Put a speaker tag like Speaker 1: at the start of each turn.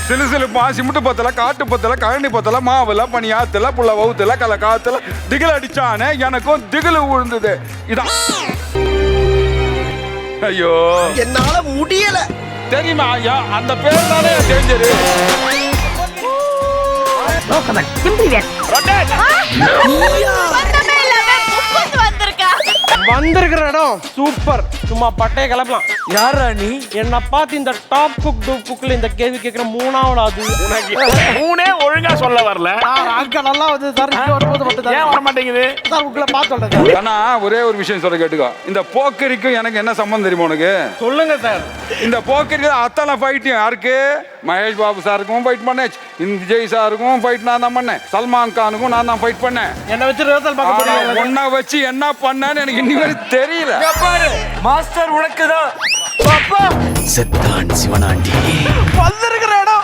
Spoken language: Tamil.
Speaker 1: சிலுசிலுப்பா சிமுட்டு பத்தல காட்டு பத்தல கழனி பத்தல மாவுல பனியாத்துல புள்ள வவுத்துல கல காத்துல திகில் அடிச்சானே எனக்கும் திகில் விழுந்தது இதான். ஐயோ
Speaker 2: என்னால முடியல.
Speaker 1: தெரியுமா ஐயா அந்த பேர் தானே டேஞ்சரு.
Speaker 3: வந்திருக்கிற இடம் சூப்பர், சும்மா பட்டைய கிளப்பலாம்.
Speaker 4: யாரா நீ?
Speaker 3: என்ன பார்த்து இந்த டாப் குக் டூ குக்ல இந்த கேள்வி கேட்கிற மூணாவது
Speaker 5: மூணே ஒழுங்கா சொல்ல வரல.
Speaker 3: அங்க நல்லா வந்து சார் இங்க வரும்போது மட்டும்
Speaker 5: ஏன் வர மாட்டேங்குது
Speaker 3: சார் உங்களை பார்த்து சொல்றேன்.
Speaker 1: ஆனா ஒரே ஒரு விஷயம் சொல்ல கேட்டுக்கோ, இந்த போக்கரிக்கும் எனக்கு என்ன சம்பந்தம் தெரியுமா உனக்கு?
Speaker 3: சொல்லுங்க சார்.
Speaker 1: இந்த போக்கரி அத்தனை ஃபைட்டும் யாருக்கு? மகேஷ் பாபு சாருக்கும் ஃபைட் பண்ணேன், விஜய் சாருக்கும் ஃபைட் நான் தான் பண்ணேன், சல்மான் கானுக்கும் நான் தான் ஃபைட் பண்ணேன்.
Speaker 3: என்ன வச்சு ரிஹர்சல் பார்க்க போறீங்க?
Speaker 1: ஒன்ன வச்சு என்ன பண்ணேன்னு எனக்கு இன்னி வரை தெரியல.
Speaker 4: மாஸ்டர் உனக்கு தான்
Speaker 2: செத்தான் சிவனாண்டி.
Speaker 3: வந்திருக்கிற இடம்